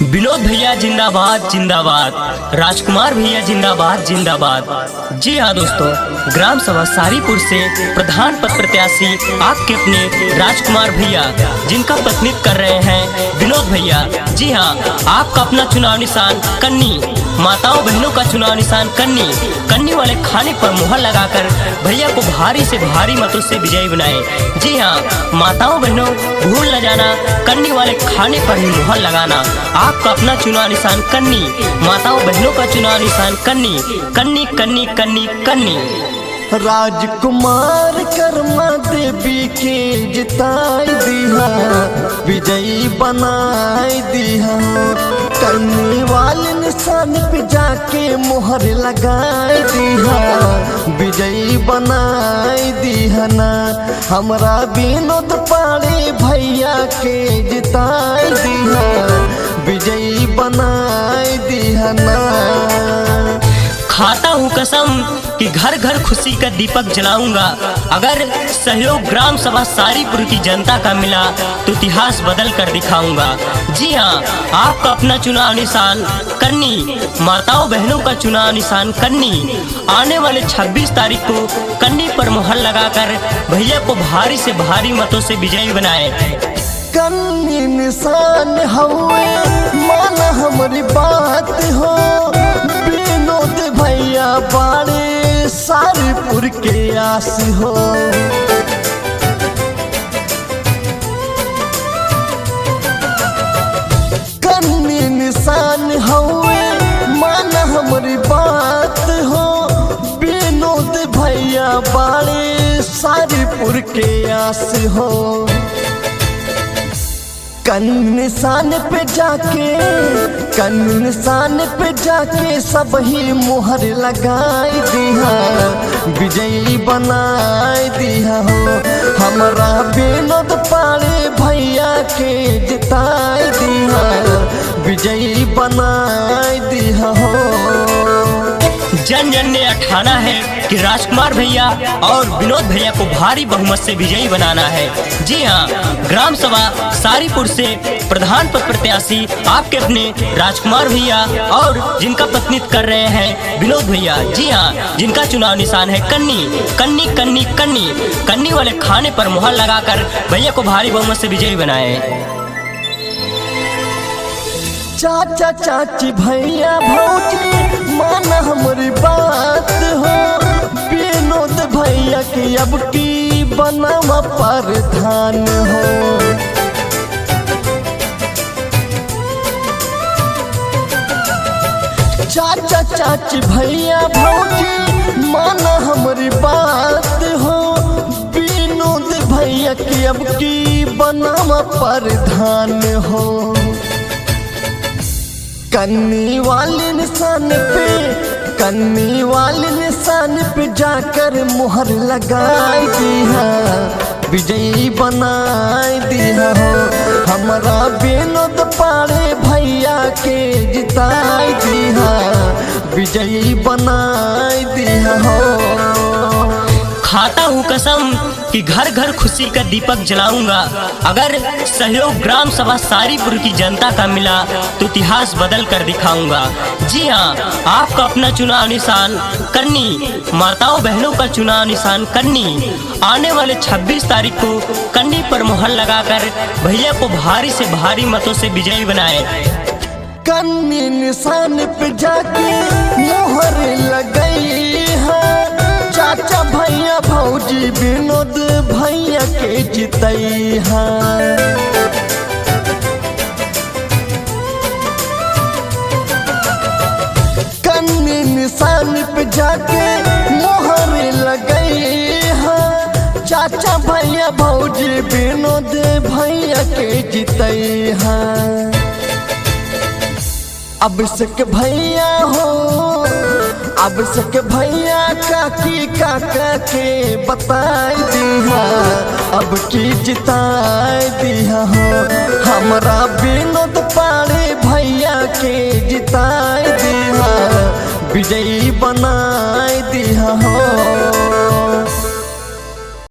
विनोद भैया जिंदाबाद जिंदाबाद, राजकुमार भैया जिंदाबाद जिंदाबाद। जी हाँ दोस्तों, ग्राम सभा सारीपुर से प्रधान पद प्रत्याशी आपके अपने राजकुमार भैया, जिनका प्रतिनिधित्व कर रहे हैं विनोद भैया। जी हाँ, आपका अपना चुनाव निशान कन्नी, माताओं बहनों का चुनाव निशान कन्नी। कन्नी वाले खाने पर मुहर लगाकर भैया को भारी से भारी मतों से विजयी बनाए। जी हाँ माताओं बहनों, भूल न जाना, कन्नी वाले खाने पर ही मुहर लगाना। आपका अपना चुनाव निशान कन्नी, माताओं बहनों का चुनाव निशान कन्नी। कन्नी कन्नी कन्नी कन्नी। राजकुमार कर्मा देवी के जिताई दिया, विजयी बनाई दिया। कन्नी वाले निशान पे जाके मोहर लगाई दिया, विजयी बनाई दिया ना। हमरा विनोद पाड़े भैया के जिताई दिया, विजयी बनाई दिया ना। खाता हूँ कसम कि घर घर खुशी का दीपक जलाऊंगा। अगर सहयोग ग्राम सभा सारीपुर की जनता का मिला तो इतिहास बदल कर दिखाऊंगा। जी हाँ, आपका अपना चुनाव निशान कन्नी, माताओं बहनों का चुनाव निशान कन्नी। आने वाले 26 तारीख को कन्नी पर मुहर लगाकर भैया को भारी से भारी मतों से विजयी बनाए। कन्नी निशान हुए माना हमारी बात हो, विनोद भैया बाड़े सारीपुर के आस हो। कन्नी निशान हुए माना हमारी बात हो, विनोद भैया बाड़े सारीपुर के आस हो। कन्नी निशान पे जाके, कन्नी निशान पे जाके सब ही मुहर लगाई दिया, विजयी बनाई दिया हो। हमरा विनोद पाड़े भैया के जिताई दिया, विजयी बनाई दिया हो। जन जन ने ठाना है कि राजकुमार भैया और विनोद भैया को भारी बहुमत से विजयी बनाना है। जी हाँ, ग्राम सभा सारीपुर से प्रधान पद प्रत्याशी आपके अपने राजकुमार भैया और जिनका प्रतिनिधित्व कर रहे हैं विनोद भैया। जी हाँ, जिनका चुनाव निशान है कन्नी कन्नी कन्नी कन्नी। कन्नी वाले खाने पर मुहर लगाकर भैया को भारी बहुमत से विजयी बनाए। चाचा चाची भैया भौजी माना हमारी बात हो, विनोद भैया की अब की बनवा प्रधान हो। चाचा चाची भैया भौजी माना हमारी बात हो, विनोद भैया की अब की बनवा प्रधान हो। कन्नी वाले निशान पे, कन्नी वाले निशान पे जाकर मुहर लगाई दिया, विजयी बनाई दिया हो। हमारा विनोद पाड़े भैया के जिताई दिया, विजयी बनाई दिया हो। खाता हूँ कसम कि घर घर खुशी का दीपक जलाऊंगा। अगर सहयोग ग्राम सभा सारीपुर की जनता का मिला तो इतिहास बदल कर दिखाऊंगा। जी हाँ, आपका अपना चुनाव निशान कन्नी, माताओं बहनों का चुनाव निशान कन्नी। आने वाले 26 तारीख को कन्नी पर मुहर लगाकर भैया को भारी से भारी मतों से विजयी बनाए। कन्नी निशान पे जाके मुहर लगाई है, चाचा भैया भौजी विनोद भैया के जितई है। कन्नी निशान पे जाके मोहर लगई है, चाचा भैया भौजी विनोद भैया के जितई है। अभिषेक भैया हो, अभिषेक भैया काकी काका के बताई दिया, अब की जिताई दिया हो। हमरा विनोद पाड़े भैया के जिताई दिया, विजयी बनाई दिया हो।